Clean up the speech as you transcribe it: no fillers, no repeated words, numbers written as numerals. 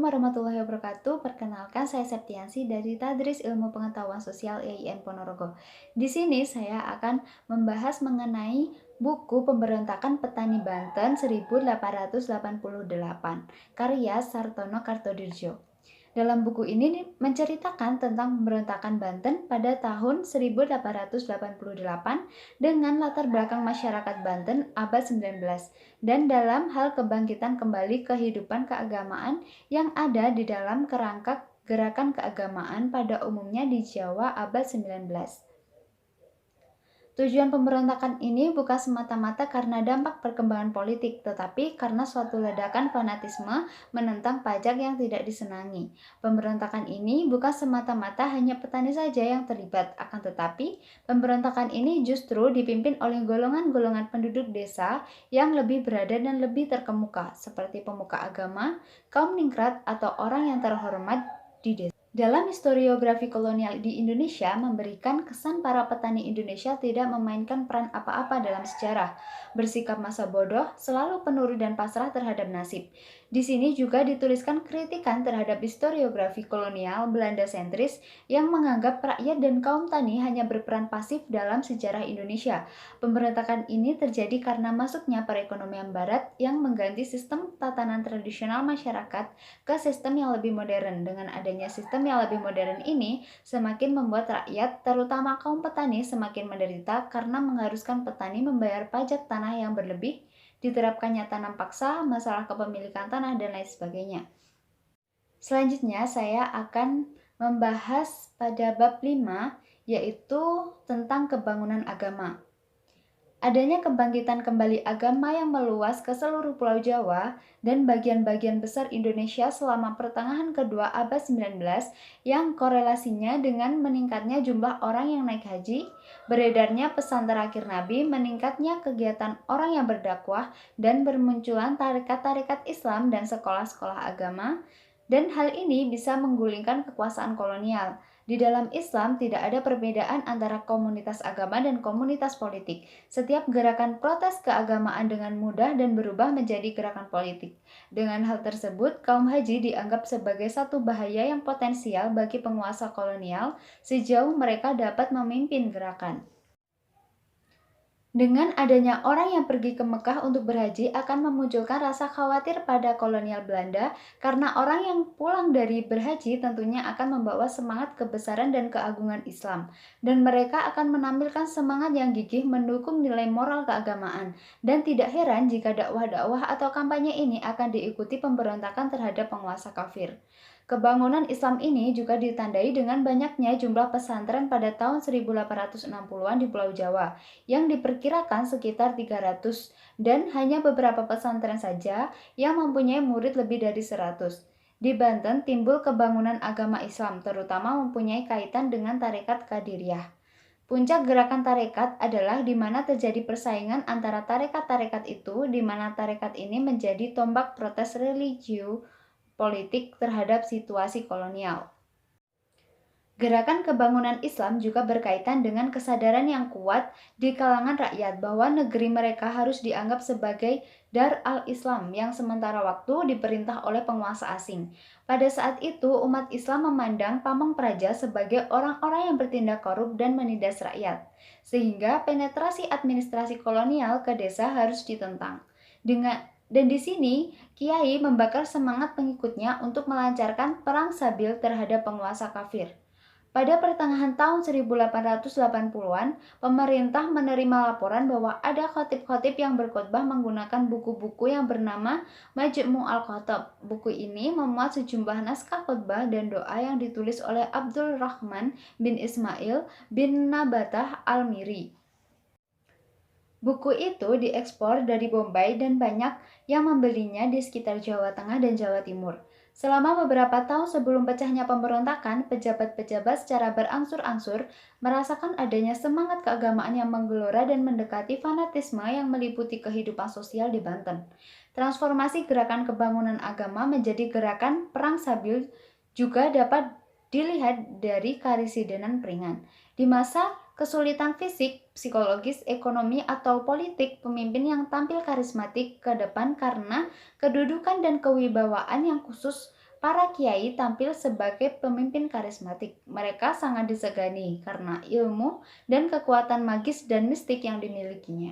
warahmatullahi wabarakatuh. Perkenalkan, saya Septiansi dari Tadris Ilmu Pengetahuan Sosial IAIN Ponorogo. Di sini saya akan membahas mengenai buku Pemberontakan Petani Banten 1888, karya Sartono Kartodirjo. Dalam buku ini menceritakan tentang pemberontakan Banten pada tahun 1888 dengan latar belakang masyarakat Banten abad 19 dan dalam hal kebangkitan kembali kehidupan keagamaan yang ada di dalam kerangka gerakan keagamaan pada umumnya di Jawa abad 19. Tujuan pemberontakan ini bukan semata-mata karena dampak perkembangan politik, tetapi karena suatu ledakan fanatisme menentang pajak yang tidak disenangi. Pemberontakan ini bukan semata-mata hanya petani saja yang terlibat, akan tetapi pemberontakan ini justru dipimpin oleh golongan-golongan penduduk desa yang lebih berada dan lebih terkemuka, seperti pemuka agama, kaum ningrat, atau orang yang terhormat di desa. Dalam historiografi kolonial di Indonesia memberikan kesan para petani Indonesia tidak memainkan peran apa-apa dalam sejarah, bersikap masa bodoh, selalu penurut dan pasrah terhadap nasib. Di sini juga dituliskan kritikan terhadap historiografi kolonial Belanda sentris yang menganggap rakyat dan kaum tani hanya berperan pasif dalam sejarah Indonesia. Pemberontakan ini terjadi karena masuknya perekonomian barat yang mengganti sistem tatanan tradisional masyarakat ke sistem yang lebih modern. Dengan adanya sistem yang lebih modern ini semakin membuat rakyat, terutama kaum petani, semakin menderita karena mengharuskan petani membayar pajak tanah yang berlebih, diterapkannya tanam paksa, masalah kepemilikan tanah, dan lain sebagainya. Selanjutnya saya akan membahas pada bab 5, yaitu tentang kebangunan agama. Adanya kebangkitan kembali agama yang meluas ke seluruh Pulau Jawa dan bagian-bagian besar Indonesia selama pertengahan kedua abad 19 yang korelasinya dengan meningkatnya jumlah orang yang naik haji, beredarnya pesan terakhir Nabi, meningkatnya kegiatan orang yang berdakwah, dan bermunculan tarekat-tarekat Islam dan sekolah-sekolah agama, dan hal ini bisa menggulingkan kekuasaan kolonial. Di dalam Islam tidak ada perbedaan antara komunitas agama dan komunitas politik. Setiap gerakan protes keagamaan dengan mudah dan berubah menjadi gerakan politik. Dengan hal tersebut, kaum haji dianggap sebagai satu bahaya yang potensial bagi penguasa kolonial sejauh mereka dapat memimpin gerakan. Dengan adanya orang yang pergi ke Mekah untuk berhaji akan memunculkan rasa khawatir pada kolonial Belanda karena orang yang pulang dari berhaji tentunya akan membawa semangat kebesaran dan keagungan Islam dan mereka akan menampilkan semangat yang gigih mendukung nilai moral keagamaan dan tidak heran jika dakwah-dakwah atau kampanye ini akan diikuti pemberontakan terhadap penguasa kafir. Kebangunan Islam ini juga ditandai dengan banyaknya jumlah pesantren pada tahun 1860-an di Pulau Jawa yang diperkirakan sekitar 300 dan hanya beberapa pesantren saja yang mempunyai murid lebih dari 100. Di Banten timbul kebangunan agama Islam terutama mempunyai kaitan dengan tarekat Qadiriyah. Puncak gerakan tarekat adalah di mana terjadi persaingan antara tarekat-tarekat itu di mana tarekat ini menjadi tombak protes religio politik terhadap situasi kolonial. Gerakan kebangunan Islam juga berkaitan dengan kesadaran yang kuat di kalangan rakyat bahwa negeri mereka harus dianggap sebagai Dar al-Islam yang sementara waktu diperintah oleh penguasa asing. Pada saat itu, umat Islam memandang Pamong Praja sebagai orang-orang yang bertindak korup dan menindas rakyat, sehingga penetrasi administrasi kolonial ke desa harus ditentang. Dan di sini, Kiai membakar semangat pengikutnya untuk melancarkan perang sabil terhadap penguasa kafir. Pada pertengahan tahun 1880-an, pemerintah menerima laporan bahwa ada khatib-khatib yang berkhotbah menggunakan buku-buku yang bernama Majmu' al-Khatab. Buku ini memuat sejumlah naskah khotbah dan doa yang ditulis oleh Abdul Rahman bin Ismail bin Nabatah al-Miri. Buku itu diekspor dari Bombay dan banyak yang membelinya di sekitar Jawa Tengah dan Jawa Timur. Selama beberapa tahun sebelum pecahnya pemberontakan, pejabat-pejabat secara berangsur-angsur merasakan adanya semangat keagamaan yang menggelora dan mendekati fanatisme yang meliputi kehidupan sosial di Banten. Transformasi gerakan kebangunan agama menjadi gerakan perang sabil juga dapat dilihat dari Karisidenan Pringan. Di masa kesulitan fisik, psikologis, ekonomi, atau politik, pemimpin yang tampil karismatik ke depan karena kedudukan dan kewibawaan yang khusus Para kiai tampil sebagai pemimpin karismatik. Mereka sangat disegani karena ilmu dan kekuatan magis dan mistik yang dimilikinya.